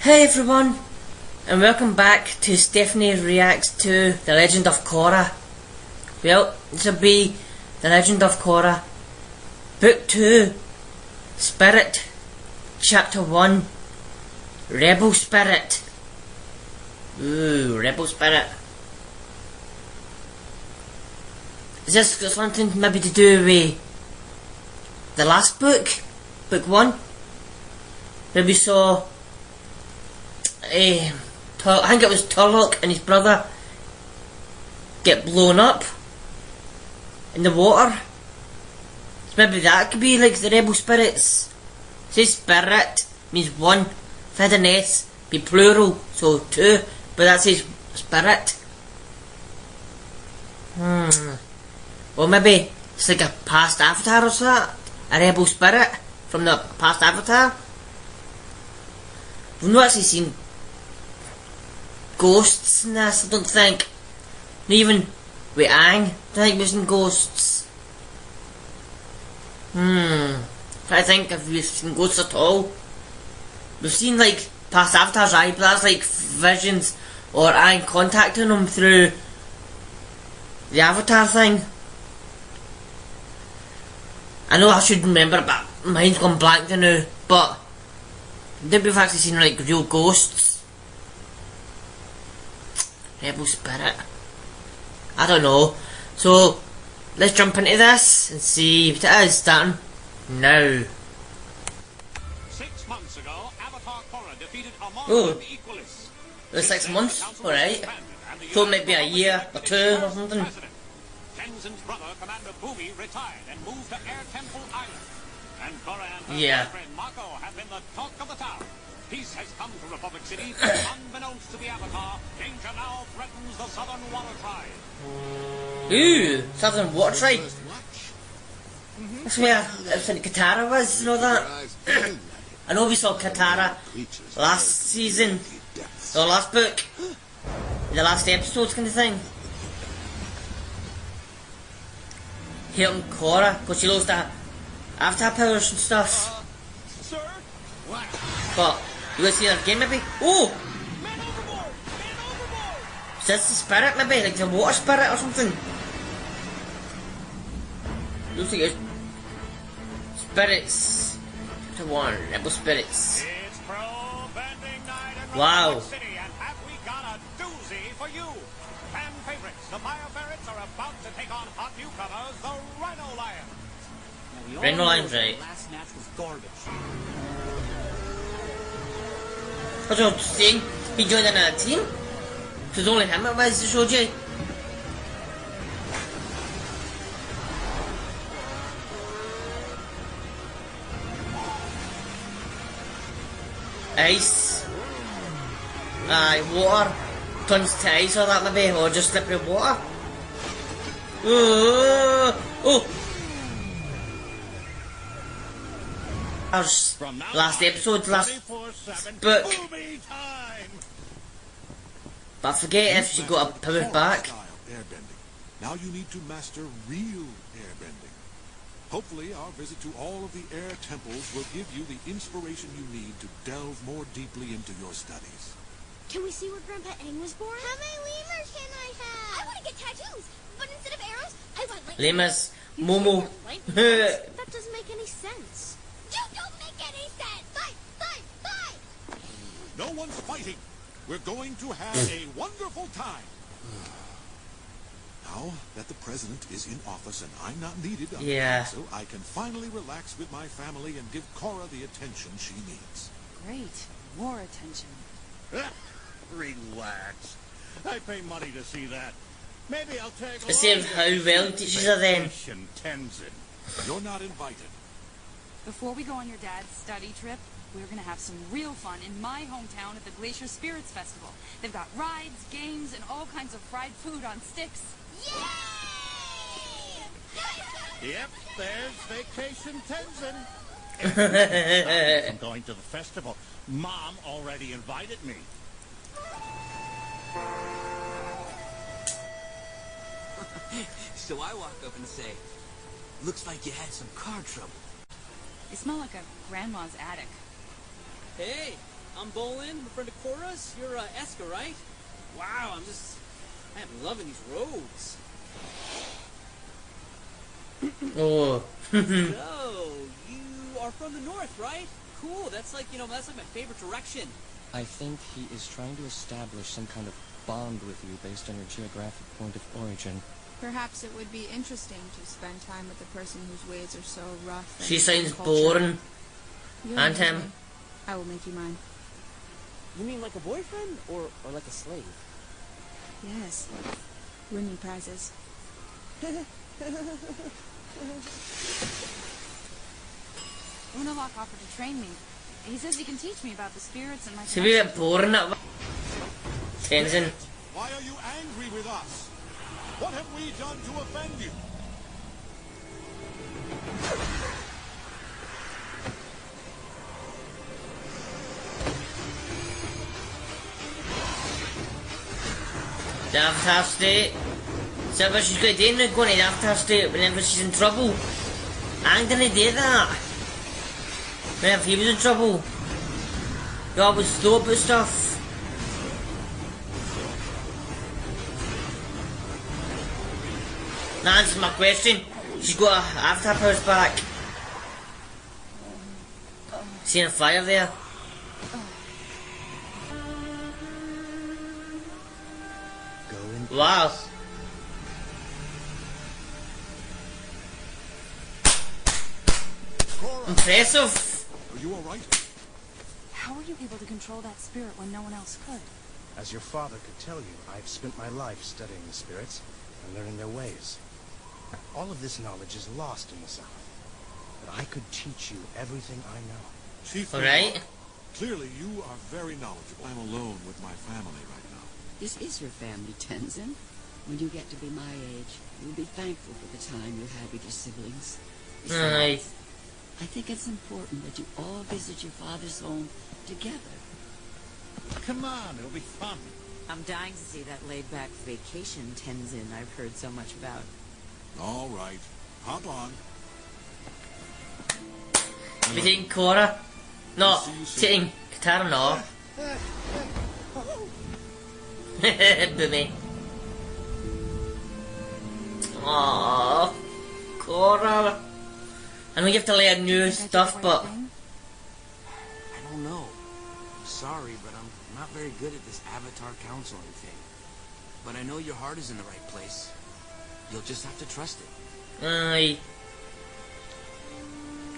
Hey everyone, and welcome back to Stephanie Reacts to The Legend of Korra. Well, this will be The Legend of Korra, Book 2, Spirit, Chapter 1, Rebel Spirit. Ooh, Rebel Spirit. Is this got something maybe to do with the last book, Book 1? Where we saw I think it was Turlock and his brother get blown up in the water. So maybe that could be like the rebel spirits. It says spirit means one. If it had an S, be plural, so two. But that says spirit. Or maybe it's like a past avatar or something. A rebel spirit from the past avatar. We've not actually seen ghosts in this, I don't think. Not even with Aang, I don't think we've seen ghosts. I think if we've seen ghosts at all. We've seen like past avatars, right? But that's like visions or Aang contacting them through the avatar thing. I know I should remember, but my mind's gone blank now. But I think we've actually seen like real ghosts. Rebel Spirit. I don't know. So, let's jump into this and see what it is, starting now. 6 months ago, Avatar Korra defeated Oh, the Equalists. it was 6 months? Alright. Thought maybe a year or two or something. Tenzin's brother, Commander Bumi, retired and moved to Air Temple Island. And Korra and her friend Mako have been the talk of the town. Peace has come to Republic City. Unbeknownst to the Avatar, danger now threatens the Southern Water Tribe. Ooh, Southern Water Tribe. That's where Katara was, you know that? I know we saw Katara last season, or last book, in the last episode kind of thing. Helping Korra, because she lost that avatar powers and stuff. Sir? What? But you want to see that again maybe? Oh! Man overboard! Man overboard! Is this the spirit maybe? Like the water spirit or something? Looks like it's spirits. Chapter 1, Rebel Spirits. It's pro-bending night in Wow. Republic City, and have we got a doozy for you? Fan favorites, the Fire Ferrets are about to take on hot newcomers, the Rhino Lions. Rhino Lions, right. Last match was garbage. That's what I'm saying. He joined another team. So it's only him it was, showed you. Ice. Water. Turns to ice or that maybe, or just slippery water. Oh! Our last episode, last book. But I forget if she got her powers back. Now you need to master real airbending. Hopefully our visit to all of the air temples will give you the inspiration you need to delve more deeply into your studies. Can we see where Grandpa Aang was born? How many lemurs can I have? I want to get tattoos, but instead of arrows, I want lightning. Lemurs, Momo. That doesn't make any sense. You don't make any sense! Fight! Fight! Fight! No one's fighting. We're going to have a wonderful time. Now that the president is in office and I'm not needed, so I can finally relax with my family and give Korra the attention she needs. Great. More attention. Relax. I pay money to see that. Maybe I'll tag Let's see how well he teaches her then. Tenzin. You're not invited. Before we go on your dad's study trip, we're going to have some real fun in my hometown at the Glacier Spirits Festival. They've got rides, games, and all kinds of fried food on sticks. Yay! Yep, there's Vacation Tenzin. I'm going to the festival. Mom already invited me. So I walk up and say, looks like you had some car trouble. They smell like a grandma's attic. Hey, I'm Bolin. I'm a friend of Korra's. You're Eska, right? Wow, I'm loving these roads. Oh. So, you are from the north, right? Cool. That's like, that's like my favorite direction. I think he is trying to establish some kind of bond with you based on your geographic point of origin. Perhaps it would be interesting to spend time with a person whose ways are so rough. And She sounds uncultured. boring. You're And amazing. him. I will make you mine. You mean like a boyfriend or like a slave? Yes. Win me prizes. Unalak offered to train me. He says he can teach me about the spirits and my She's a wee bit boring that Tenzin. Why are you angry with us? What have we done to offend you? The Avatar state. So what she's going to do now, going to the Avatar state whenever she's in trouble. Aang didn't do that. Whenever he was in trouble. He always slow about stuff. That answers my question. She's got her Avatar powers back. Seeing a fire there. Wow. Korra, Impressive. are you all right? How were you able to control that spirit when no one else could? As your father could tell you, I've spent my life studying the spirits and learning their ways. All of this knowledge is lost in the South. But I could teach you everything I know. Chief, Alright. clearly you are very knowledgeable. I'm alone with my family right now. This is your family, Tenzin. When you get to be my age, you'll be thankful for the time you had with your siblings. Aye. Besides, I think it's important that you all visit your father's home together. Come on, it'll be fun. I'm dying to see that laid-back vacation Tenzin I've heard so much about. All right, hop on. We taking Korra? No, See you soon. taking Katara, no. Boomy. Aww, Korra. I know you have to learn new stuff, but I don't know. I'm sorry, but I'm not very good at this Avatar counseling thing. But I know your heart is in the right place. You'll just have to trust it. aye.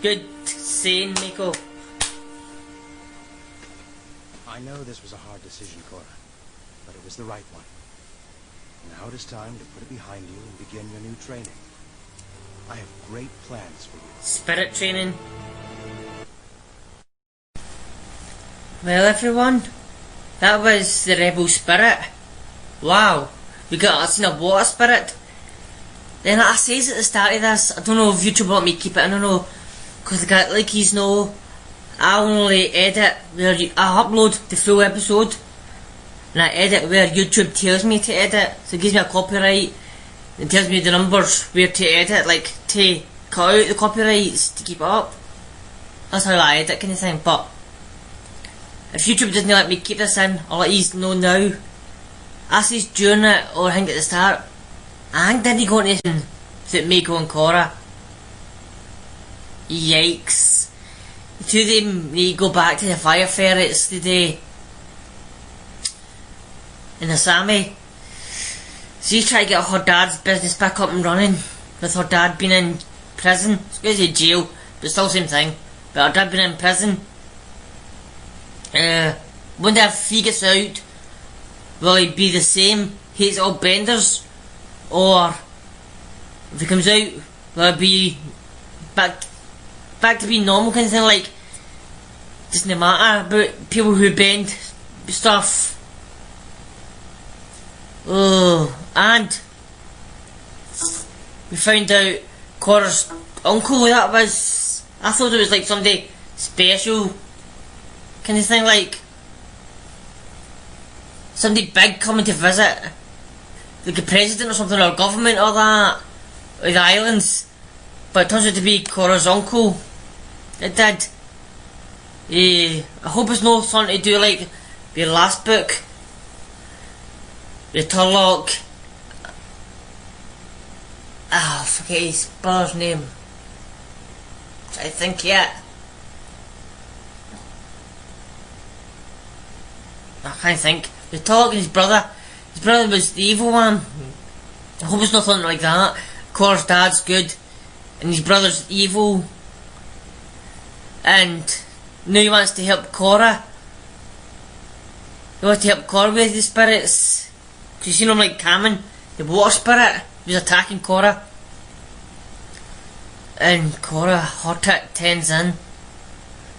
Good saying, Miko. I know this was a hard decision, Korra, but it was the right one. Now it is time to put it behind you and begin your new training. I have great plans for you. Spirit training. Well, everyone, that was the rebel spirit. Wow, we got us in a water spirit. Then I says at the start of this, I don't know if YouTube want me to keep it, I don't know, because the guy like he's no, I only edit where I upload the full episode, and I edit where YouTube tells me to edit, so it gives me a copyright. It tells me the numbers where to edit, like to cut out the copyrights to keep it up. That's how I edit kind of thing. But if YouTube doesn't let me keep this in, I'll let you know now. I says during it, or I think at the start, I think didn't go into anything that Mako and Korra. Yikes. The two of them need to go back to the fire ferrets today. And Asami. She's trying to get her dad's business back up and running, with her dad being in prison. It's going to say jail, but still same thing. But her dad being in prison. Wonder if he gets out, will he be the same, hates all benders? Or if he comes out, will it be back to being normal kind of thing, like doesn't matter about people who bend stuff. Oh, and we found out Korra's uncle, that was, I thought it was like somebody special kind of thing, like somebody big coming to visit, like a president or something, or government or that, or the islands, but it turns out to be Korra's uncle. It did. I hope it's not something to do like the last book, the Turlock. I forget his brother's name. I think, yeah. I can't think. The Turlock and his brother. His brother was the evil one. I hope it's not something like that. Korra's dad's good, and his brother's evil. And now he wants to help Korra. He wants to help Korra with the spirits. Because you seen him like Kamen, the water spirit, he was attacking Korra. And Korra hurt Tenzin.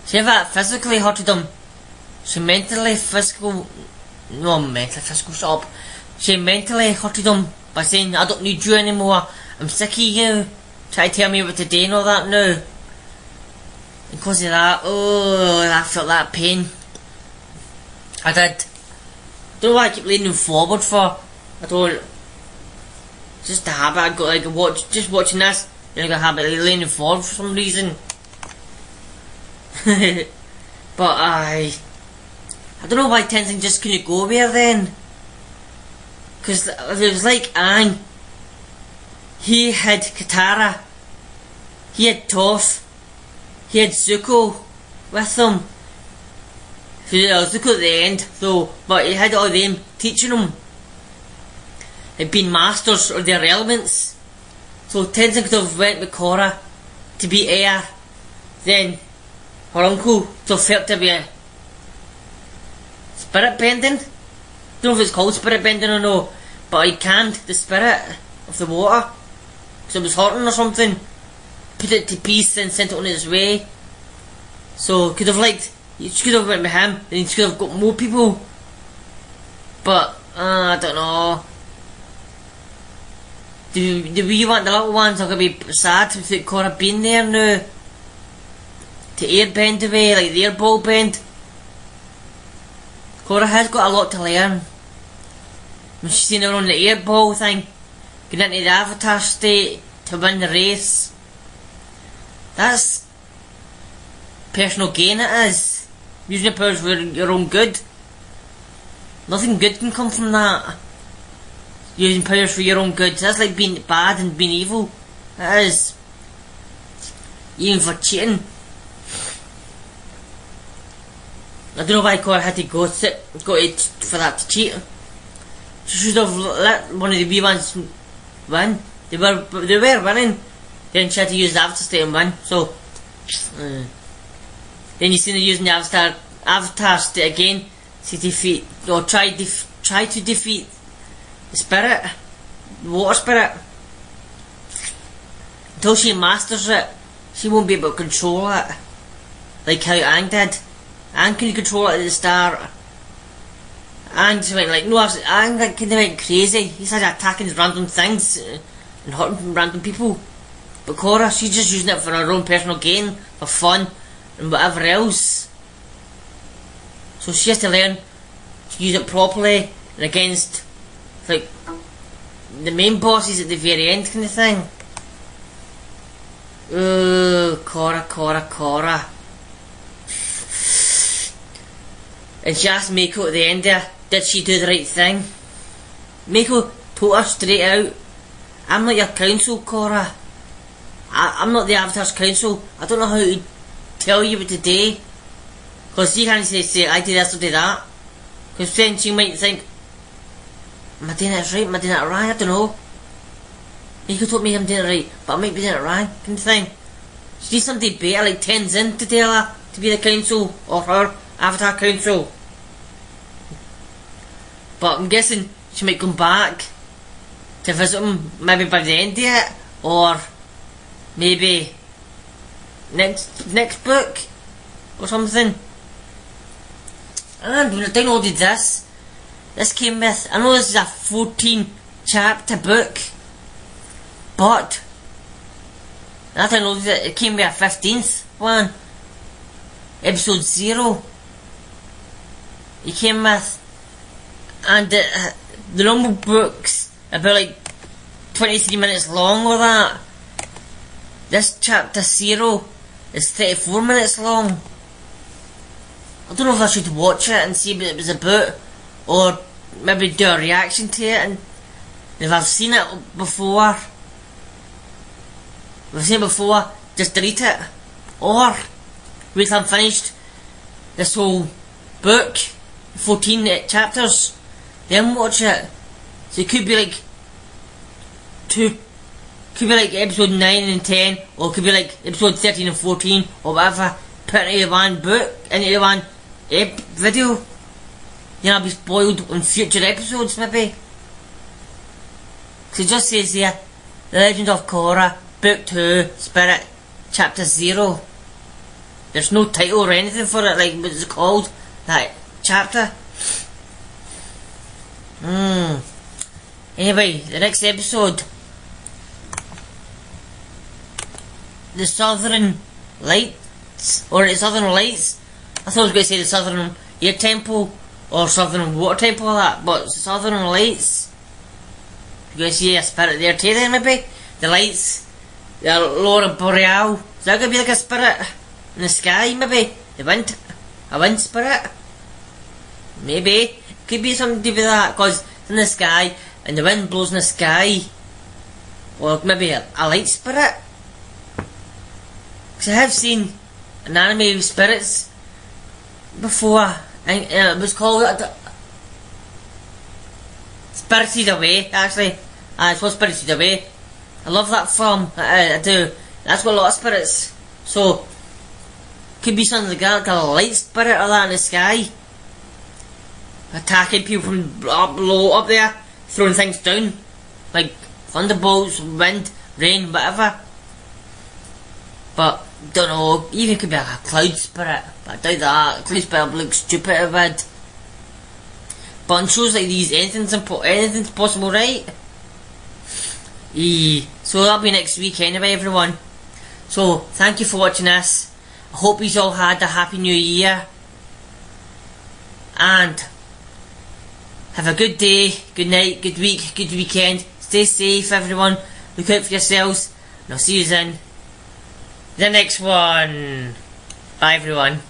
She never physically hurted him. She mentally physical shut up. She mentally hurted him by saying, I don't need you anymore, I'm sick of you. Try to tell me what to do and all that now. And because of that, I felt that pain. I did. I don't know why I keep leaning forward for. I don't. Just the habit I got, like just watching this, I got a habit of leaning forward for some reason. But I don't know why Tenzin just couldn't go there then. Because it was like Aang. He had Katara. He had Toph. He had Zuko with him. Zuko at the end though, but he had all them teaching him. They'd been masters of their elements. So Tenzin could have went with Korra to be heir. Then her uncle could have felt to be a spirit bending. Don't know if it's called spirit bending or no, but he canned the spirit of the water because it was hurting or something. Put it to peace and sent it on its way. So could have you could have went with him, then you could have got more people. But I don't know. Do we want the little ones are gonna be sad without Korra being there now? To airbend away, like the airball bend. Korra has got a lot to learn. When she's seen her on the airball thing, getting into the avatar state to win the race. That's personal gain, it is. Using your powers for your own good. Nothing good can come from that. Using powers for your own good. That's like being bad and being evil. It is. Even for cheating. I don't know why Korra had to go for that to cheat. She should have let one of the wee ones win. They were winning. Then she had to use the avatar state and win. So then you see them using the avatar state again to defeat or try to defeat the spirit, the water spirit. Until she masters it, she won't be able to control it. Like how Aang did. Aang couldn't control it at the start. Aang just went Aang kind of went crazy. He started attacking random things and hurting random people. But Korra, she's just using it for her own personal gain, for fun, and whatever else. So she has to learn to use it properly and against, like, the main bosses at the very end kind of thing. Korra. And she asked Mako at the end there, did she do the right thing? Mako told her straight out, I'm not your counsel, Korra. I'm not the Avatar's counsel. I don't know how to tell you what to do. Because she can't say, I do this or do that. Because then she might think, am I doing it right? Am I doing it wrong? I don't know. Mako told me I'm doing it right, but I might be doing it wrong, kind of thing. She needs somebody better like Tenzin to tell her to be the counsel, or her Avatar counsel. But I'm guessing she might come back to visit him maybe by the end of it, or maybe next book or something. And when I downloaded this came with, I know this is a 14 chapter book, but when I downloaded it came with a 15th one, episode 0 it came with. And the normal book's about like 23 minutes long or that. This chapter 0 is 34 minutes long. I don't know if I should watch it and see what it was about, or maybe do a reaction to it, and if I've seen it before, just delete it, or wait till I'm finished this whole book, 14 chapters, then watch it. So it could be like episode 9 and 10, or it could be like episode 13 and 14, or whatever, put it into one book, into one video. Then I'll be spoiled on future episodes, maybe. So it just says here, The Legend of Korra, Book 2, Spirit, Chapter 0. There's no title or anything for it, like what's it called, that chapter. Anyway, the next episode, the Southern Lights, or the Southern Lights. I thought I was going to say the Southern Air Temple, or Southern Water Temple, or that, but it's the Southern Lights. You're going to see a spirit there too then, maybe? The lights, the Aurora Boreal. Is that going to be like a spirit in the sky, maybe? The wind, a wind spirit? Maybe. Could be something to do with that, because it's in the sky, and the wind blows in the sky. Or maybe a light spirit. Because I have seen an anime with spirits before, and it was called Spirited Away, actually. It's called Spirited Away. I love that film, I do. That's got a lot of spirits. So, could be something like that, like a light spirit or that in the sky. Attacking people from up below, up there, throwing things down. Like thunderbolts, wind, rain, whatever. But, don't know, even could be like a cloud spirit. But I doubt that. A cloud spirit would look stupid if it would. But on shows like these, anything's possible, right? So that'll be next week anyway, everyone. So, thank you for watching this. I hope you all had a happy new year. And have a good day, good night, good week, good weekend. Stay safe, everyone. Look out for yourselves. And I'll see you in the next one. Bye, everyone.